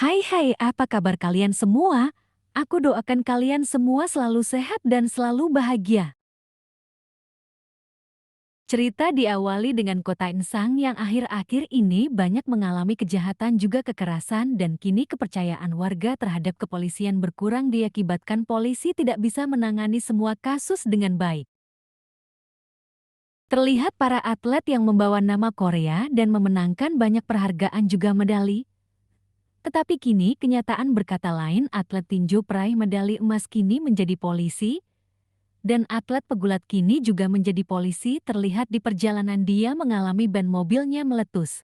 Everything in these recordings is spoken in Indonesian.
Hai, apa kabar kalian semua? Aku doakan kalian semua selalu sehat dan selalu bahagia. Cerita diawali dengan kota Insang yang akhir-akhir ini banyak mengalami kejahatan juga kekerasan dan kini kepercayaan warga terhadap kepolisian berkurang diakibatkan polisi tidak bisa menangani semua kasus dengan baik. Terlihat para atlet yang membawa nama Korea dan memenangkan banyak penghargaan juga medali. Tetapi kini kenyataan berkata lain, atlet tinju peraih medali emas kini menjadi polisi, dan atlet pegulat kini juga menjadi polisi. Terlihat di perjalanan dia mengalami ban mobilnya meletus.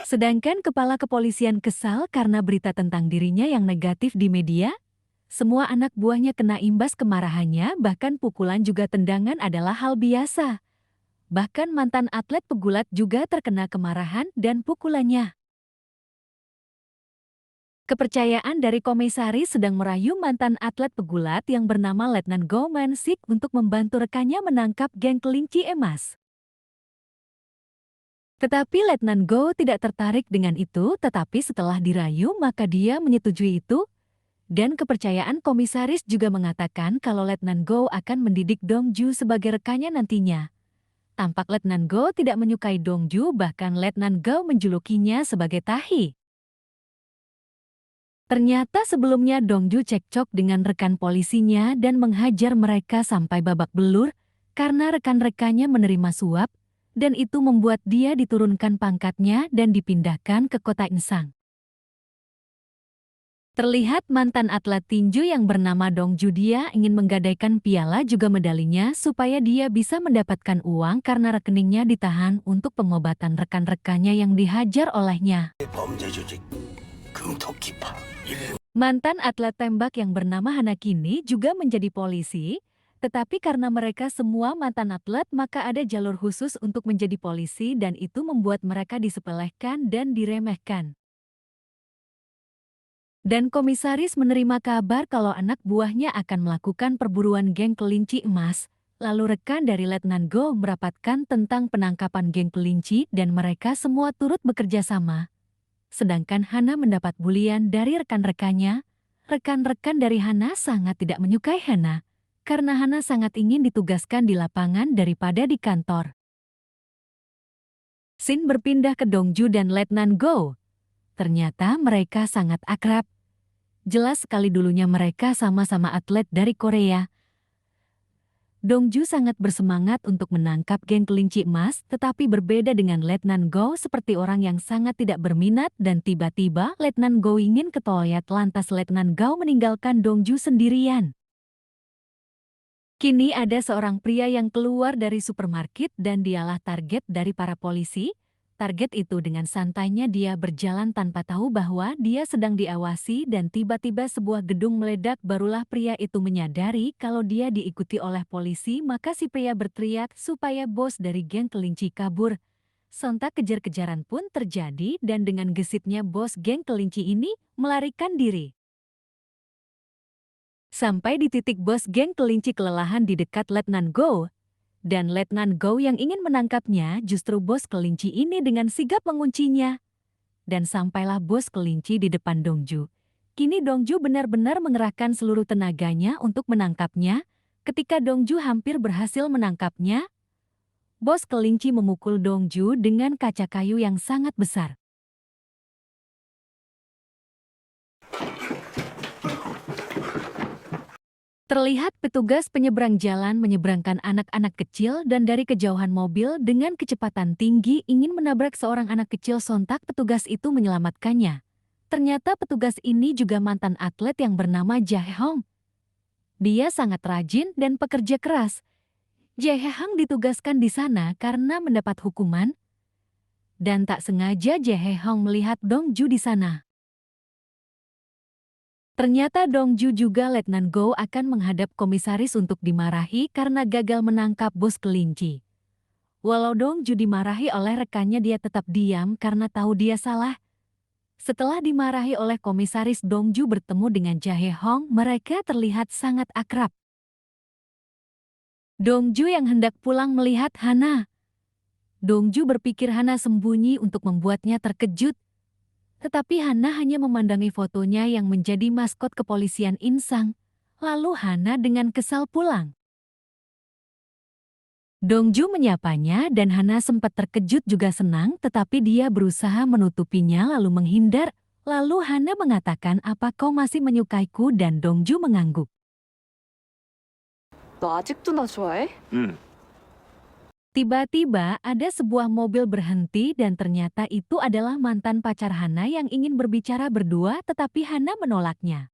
Sedangkan kepala kepolisian kesal karena berita tentang dirinya yang negatif di media. Semua anak buahnya kena imbas kemarahannya, bahkan pukulan juga tendangan adalah hal biasa. Bahkan mantan atlet pegulat juga terkena kemarahan dan pukulannya. Kepercayaan dari komisaris sedang merayu mantan atlet pegulat yang bernama Letnan Go Man-sik untuk membantu rekannya menangkap geng kelinci emas. Tetapi Letnan Go tidak tertarik dengan itu, tetapi setelah dirayu maka dia menyetujui itu. Dan kepercayaan komisaris juga mengatakan kalau Letnan Go akan mendidik Dongju sebagai rekannya nantinya. Tampak Letnan Go tidak menyukai Dongju, bahkan Letnan Go menjulukinya sebagai tahi. Ternyata sebelumnya Dongju cekcok dengan rekan polisinya dan menghajar mereka sampai babak belur karena rekan-rekannya menerima suap, dan itu membuat dia diturunkan pangkatnya dan dipindahkan ke kota Insang. Terlihat mantan atlet tinju yang bernama Dongju dia ingin menggadaikan piala juga medalinya supaya dia bisa mendapatkan uang karena rekeningnya ditahan untuk pengobatan rekan-rekannya yang dihajar olehnya. Mantan atlet tembak yang bernama Hana kini juga menjadi polisi, tetapi karena mereka semua mantan atlet maka ada jalur khusus untuk menjadi polisi dan itu membuat mereka disepelekan dan diremehkan. Dan komisaris menerima kabar kalau anak buahnya akan melakukan perburuan geng kelinci emas. Lalu rekan dari Letnan Go merapatkan tentang penangkapan geng kelinci dan mereka semua turut bekerja sama. Sedangkan Hana mendapat bulian dari rekan-rekannya. Rekan-rekan dari Hana sangat tidak menyukai Hana, karena Hana sangat ingin ditugaskan di lapangan daripada di kantor. Scene berpindah ke Dongju dan Letnan Go. Ternyata mereka sangat akrab. Jelas sekali dulunya mereka sama-sama atlet dari Korea. Dongju sangat bersemangat untuk menangkap geng kelinci emas, tetapi berbeda dengan Letnan Go seperti orang yang sangat tidak berminat dan tiba-tiba Letnan Go ingin ke toilet lantas Letnan Go meninggalkan Dongju sendirian. Kini ada seorang pria yang keluar dari supermarket dan dialah target dari para polisi. Target itu dengan santainya dia berjalan tanpa tahu bahwa dia sedang diawasi dan tiba-tiba sebuah gedung meledak, barulah pria itu menyadari kalau dia diikuti oleh polisi, maka si pria berteriak supaya bos dari geng kelinci kabur. Sontak kejar-kejaran pun terjadi dan dengan gesitnya bos geng kelinci ini melarikan diri. Sampai di titik bos geng kelinci kelelahan di dekat Letnan Go. Dan Letnan Go yang ingin menangkapnya, justru bos kelinci ini dengan sigap menguncinya. Dan sampailah bos kelinci di depan Dongju. Kini Dongju benar-benar mengerahkan seluruh tenaganya untuk menangkapnya. Ketika Dongju hampir berhasil menangkapnya, bos kelinci memukul Dongju dengan kaca kayu yang sangat besar. Terlihat petugas penyeberang jalan menyeberangkan anak-anak kecil dan dari kejauhan mobil dengan kecepatan tinggi ingin menabrak seorang anak kecil, sontak petugas itu menyelamatkannya. Ternyata petugas ini juga mantan atlet yang bernama Jae-hong. Dia sangat rajin dan pekerja keras. Jae-hong ditugaskan di sana karena mendapat hukuman. Dan tak sengaja Jae-hong melihat Dongju di sana. Ternyata Dongju juga Letnan Go akan menghadap komisaris untuk dimarahi karena gagal menangkap bos kelinci. Walau Dongju dimarahi oleh rekannya, dia tetap diam karena tahu dia salah. Setelah dimarahi oleh komisaris, Dongju bertemu dengan Jae-hong, mereka terlihat sangat akrab. Dongju yang hendak pulang melihat Hana. Dongju berpikir Hana sembunyi untuk membuatnya terkejut. Tetapi Hana hanya memandangi fotonya yang menjadi maskot kepolisian Insang. Lalu Hana dengan kesal pulang. Dongju menyapanya dan Hana sempat terkejut juga senang, tetapi dia berusaha menutupinya lalu menghindar. Lalu Hana mengatakan, "Apa kau masih menyukaiku?" dan Dongju mengangguk. 너 아직도 나 좋아해? 응. Tiba-tiba ada sebuah mobil berhenti dan ternyata itu adalah mantan pacar Hana yang ingin berbicara berdua, tetapi Hana menolaknya.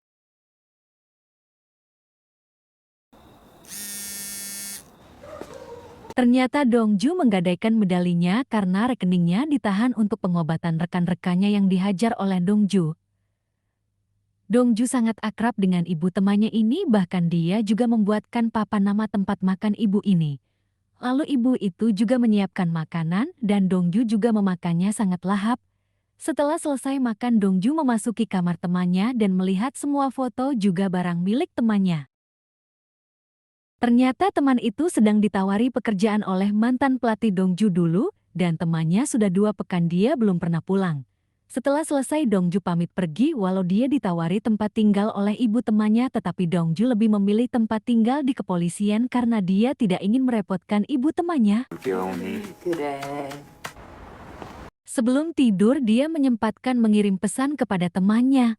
Ternyata Dongju menggadaikan medalinya karena rekeningnya ditahan untuk pengobatan rekan-rekannya yang dihajar oleh Dongju. Dongju sangat akrab dengan ibu temannya ini, bahkan dia juga membuatkan papan nama tempat makan ibu ini. Lalu ibu itu juga menyiapkan makanan dan Dongju juga memakannya sangat lahap. Setelah selesai makan, Dongju memasuki kamar temannya dan melihat semua foto juga barang milik temannya. Ternyata teman itu sedang ditawari pekerjaan oleh mantan pelatih Dongju dulu, dan temannya sudah 2 pekan dia belum pernah pulang. Setelah selesai Dongju pamit pergi walau dia ditawari tempat tinggal oleh ibu temannya, tetapi Dongju lebih memilih tempat tinggal di kepolisian karena dia tidak ingin merepotkan ibu temannya. 그래. Sebelum tidur dia menyempatkan mengirim pesan kepada temannya.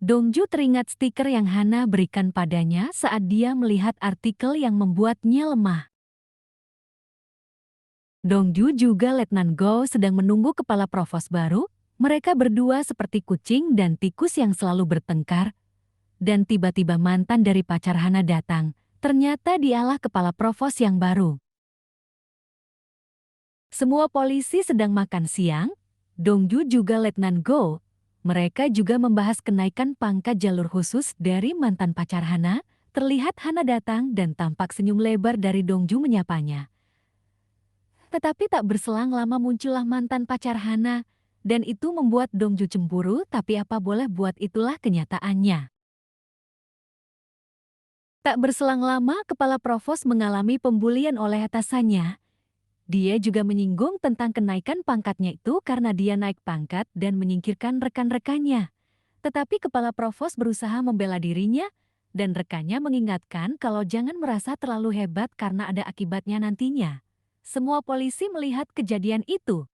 Dongju teringat stiker yang Hana berikan padanya saat dia melihat artikel yang membuatnya lemah. Dongju juga Letnan Go sedang menunggu kepala provos baru. Mereka berdua seperti kucing dan tikus yang selalu bertengkar. Dan tiba-tiba mantan dari pacar Hana datang. Ternyata dialah kepala provos yang baru. Semua polisi sedang makan siang. Dongju juga Letnan Go. Mereka juga membahas kenaikan pangkat jalur khusus dari mantan pacar Hana. Terlihat Hana datang dan tampak senyum lebar dari Dongju menyapanya. Tetapi tak berselang lama muncullah mantan pacar Hana. Dan itu membuat Dongju cemburu, tapi apa boleh buat, itulah kenyataannya. Tak berselang lama kepala provos mengalami pembulian oleh atasannya. Dia juga menyinggung tentang kenaikan pangkatnya itu karena dia naik pangkat dan menyingkirkan rekan-rekannya. Tetapi kepala provos berusaha membela dirinya dan rekannya mengingatkan kalau jangan merasa terlalu hebat karena ada akibatnya nantinya. Semua polisi melihat kejadian itu.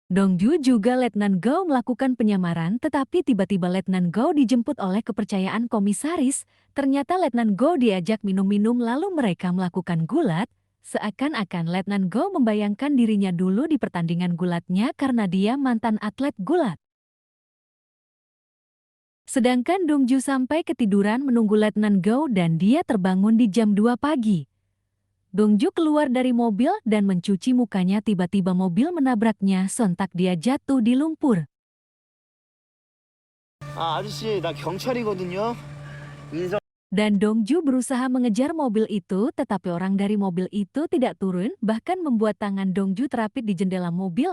Dongju juga Letnan Go melakukan penyamaran, tetapi tiba-tiba Letnan Go dijemput oleh kepercayaan komisaris. Ternyata Letnan Go diajak minum-minum lalu mereka melakukan gulat. Seakan-akan Letnan Go membayangkan dirinya dulu di pertandingan gulatnya karena dia mantan atlet gulat. Sedangkan Dongju sampai ketiduran menunggu Letnan Go dan dia terbangun di jam 2 pagi. Dongju keluar dari mobil dan mencuci mukanya, tiba-tiba mobil menabraknya, sontak dia jatuh di lumpur. 아저씨, 나 경찰이거든요. Dan Dongju berusaha mengejar mobil itu, tetapi orang dari mobil itu tidak turun, bahkan membuat tangan Dongju terapit di jendela mobil.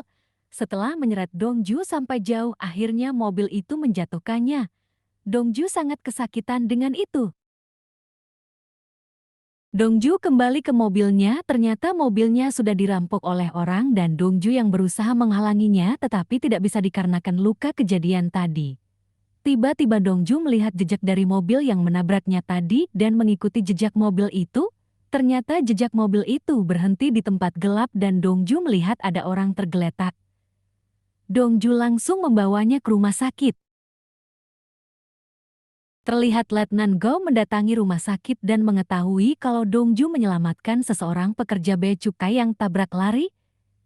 Setelah menyeret Dongju sampai jauh, akhirnya mobil itu menjatuhkannya. Dongju sangat kesakitan dengan itu. Dongju kembali ke mobilnya, ternyata mobilnya sudah dirampok oleh orang dan Dongju yang berusaha menghalanginya tetapi tidak bisa dikarenakan luka kejadian tadi. Tiba-tiba Dongju melihat jejak dari mobil yang menabraknya tadi dan mengikuti jejak mobil itu. Ternyata jejak mobil itu berhenti di tempat gelap dan Dongju melihat ada orang tergeletak. Dongju langsung membawanya ke rumah sakit. Terlihat Letnan Go mendatangi rumah sakit dan mengetahui kalau Dongju menyelamatkan seseorang pekerja bea cukai yang tabrak lari.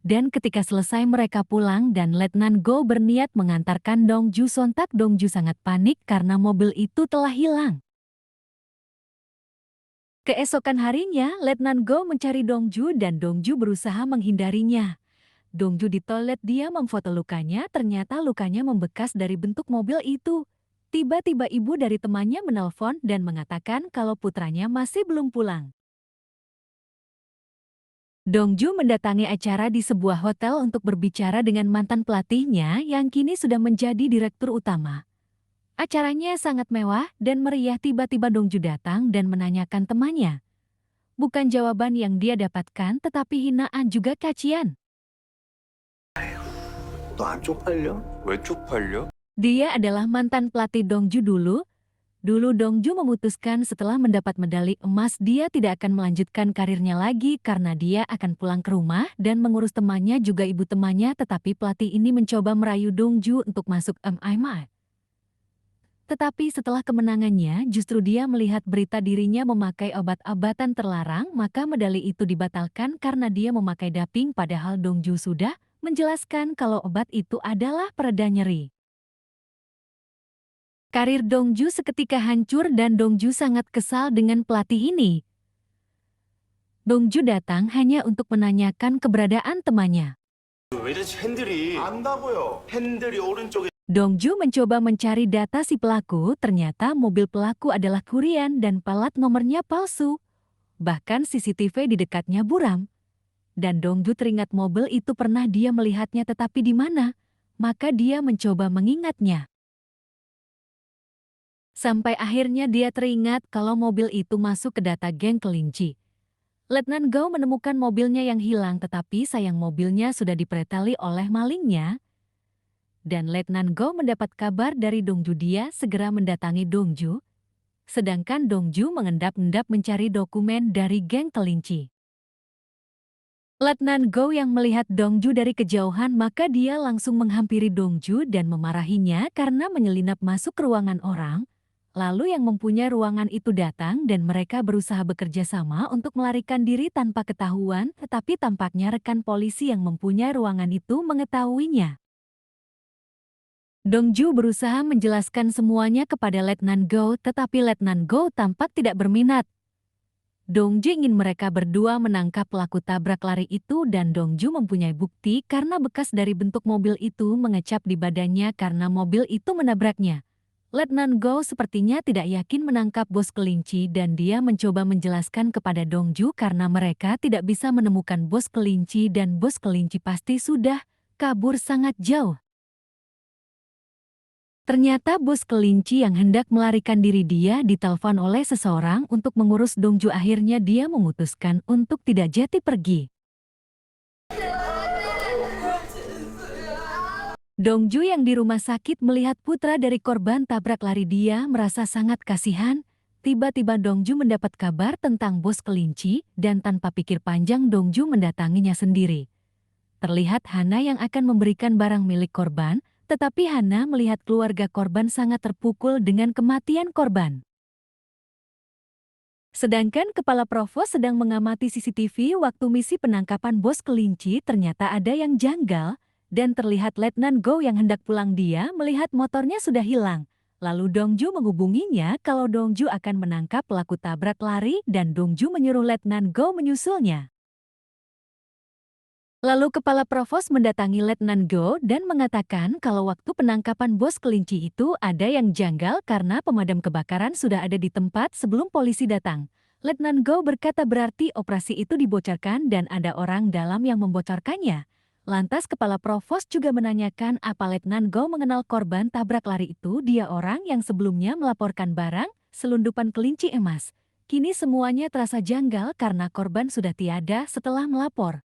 Dan ketika selesai mereka pulang dan Letnan Go berniat mengantarkan Dongju, sontak Dongju sangat panik karena mobil itu telah hilang. Keesokan harinya, Letnan Go mencari Dongju dan Dongju berusaha menghindarinya. Dongju di toilet, dia memfoto lukanya, ternyata lukanya membekas dari bentuk mobil itu. Tiba-tiba ibu dari temannya menelpon dan mengatakan kalau putranya masih belum pulang. Dongju mendatangi acara di sebuah hotel untuk berbicara dengan mantan pelatihnya yang kini sudah menjadi direktur utama. Acaranya sangat mewah dan meriah. Tiba-tiba Dongju datang dan menanyakan temannya. Bukan jawaban yang dia dapatkan tetapi hinaan juga cacian. 너 안 쪽팔려? 왜 쪽팔려? Dia adalah mantan pelatih Dongju dulu. Dulu Dongju memutuskan setelah mendapat medali emas dia tidak akan melanjutkan karirnya lagi karena dia akan pulang ke rumah dan mengurus temannya juga ibu temannya, tetapi pelatih ini mencoba merayu Dongju untuk masuk MMA. Tetapi setelah kemenangannya justru dia melihat berita dirinya memakai obat-obatan terlarang, maka medali itu dibatalkan karena dia memakai doping, padahal Dongju sudah menjelaskan kalau obat itu adalah pereda nyeri. Karir Dongju seketika hancur dan Dongju sangat kesal dengan pelatih ini. Dongju datang hanya untuk menanyakan keberadaan temannya. 왜 이러지 팬들이 안다고요. 팬들이 오른쪽에 Dongju mencoba mencari data si pelaku, ternyata mobil pelaku adalah Korean dan plat nomornya palsu. Bahkan CCTV di dekatnya buram. Dan Dongju teringat mobil itu pernah dia melihatnya tetapi di mana? Maka dia mencoba mengingatnya. Sampai akhirnya dia teringat kalau mobil itu masuk ke data geng kelinci. Letnan Go menemukan mobilnya yang hilang tetapi sayang mobilnya sudah dipreteli oleh malingnya. Dan Letnan Go mendapat kabar dari Dongju, dia segera mendatangi Dongju. Sedangkan Dongju mengendap-endap mencari dokumen dari geng kelinci. Letnan Go yang melihat Dongju dari kejauhan maka dia langsung menghampiri Dongju dan memarahinya karena menyelinap masuk ke ruangan orang. Lalu yang mempunyai ruangan itu datang dan mereka berusaha bekerja sama untuk melarikan diri tanpa ketahuan, tetapi tampaknya rekan polisi yang mempunyai ruangan itu mengetahuinya. Dongju berusaha menjelaskan semuanya kepada Letnan Go tetapi Letnan Go tampak tidak berminat. Dongju ingin mereka berdua menangkap pelaku tabrak lari itu dan Dongju mempunyai bukti karena bekas dari bentuk mobil itu mengecap di badannya karena mobil itu menabraknya. Letnan Go sepertinya tidak yakin menangkap bos kelinci dan dia mencoba menjelaskan kepada Dongju karena mereka tidak bisa menemukan bos kelinci dan bos kelinci pasti sudah kabur sangat jauh. Ternyata bos kelinci yang hendak melarikan diri dia ditelepon oleh seseorang untuk mengurus Dongju. Akhirnya dia memutuskan untuk tidak jadi pergi. Dongju yang di rumah sakit melihat putra dari korban tabrak lari, dia merasa sangat kasihan. Tiba-tiba Dongju mendapat kabar tentang bos kelinci dan tanpa pikir panjang Dongju mendatanginya sendiri. Terlihat Hana yang akan memberikan barang milik korban. Tetapi Hana melihat keluarga korban sangat terpukul dengan kematian korban. Sedangkan kepala provos sedang mengamati CCTV waktu misi penangkapan bos kelinci, ternyata ada yang janggal dan terlihat Letnan Go yang hendak pulang dia melihat motornya sudah hilang. Lalu Dongju menghubunginya kalau Dongju akan menangkap pelaku tabrak lari dan Dongju menyuruh Letnan Go menyusulnya. Lalu kepala provos mendatangi Letnan Go dan mengatakan kalau waktu penangkapan bos kelinci itu ada yang janggal karena pemadam kebakaran sudah ada di tempat sebelum polisi datang. Letnan Go berkata berarti operasi itu dibocorkan dan ada orang dalam yang membocorkannya. Lantas kepala provos juga menanyakan apa Letnan Go mengenal korban tabrak lari itu, dia orang yang sebelumnya melaporkan barang selundupan kelinci emas. Kini semuanya terasa janggal karena korban sudah tiada setelah melapor.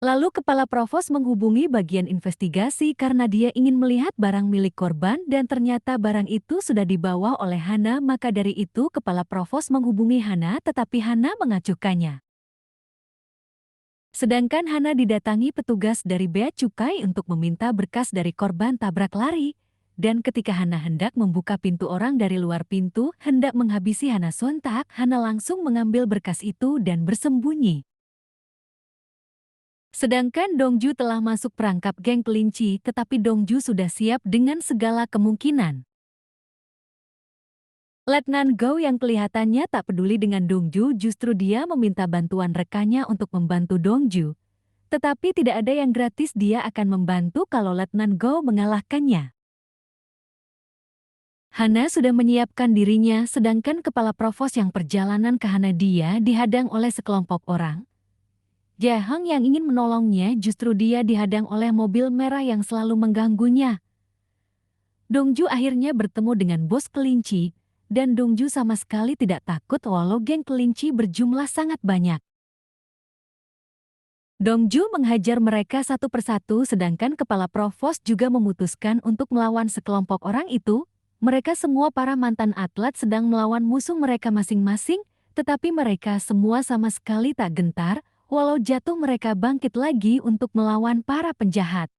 Lalu kepala provos menghubungi bagian investigasi karena dia ingin melihat barang milik korban dan ternyata barang itu sudah dibawa oleh Hana, maka dari itu kepala provos menghubungi Hana tetapi Hana mengacuhkannya. Sedangkan Hana didatangi petugas dari bea cukai untuk meminta berkas dari korban tabrak lari. Dan ketika Hana hendak membuka pintu, orang dari luar pintu hendak menghabisi Hana, sontak Hana langsung mengambil berkas itu dan bersembunyi. Sedangkan Dongju telah masuk perangkap geng kelinci, tetapi Dongju sudah siap dengan segala kemungkinan. Letnan Go yang kelihatannya tak peduli dengan Dongju, justru dia meminta bantuan rekannya untuk membantu Dongju. Tetapi tidak ada yang gratis, dia akan membantu kalau Letnan Go mengalahkannya. Hana sudah menyiapkan dirinya, sedangkan kepala provos yang perjalanan ke Hana dia dihadang oleh sekelompok orang. Jae-hang yang ingin menolongnya justru dia dihadang oleh mobil merah yang selalu mengganggunya. Dongju akhirnya bertemu dengan bos kelinci, dan Dongju sama sekali tidak takut walau geng kelinci berjumlah sangat banyak. Dongju menghajar mereka satu persatu sedangkan kepala provos juga memutuskan untuk melawan sekelompok orang itu. Mereka semua para mantan atlet sedang melawan musuh mereka masing-masing, tetapi mereka semua sama sekali tak gentar, walau jatuh mereka bangkit lagi untuk melawan para penjahat.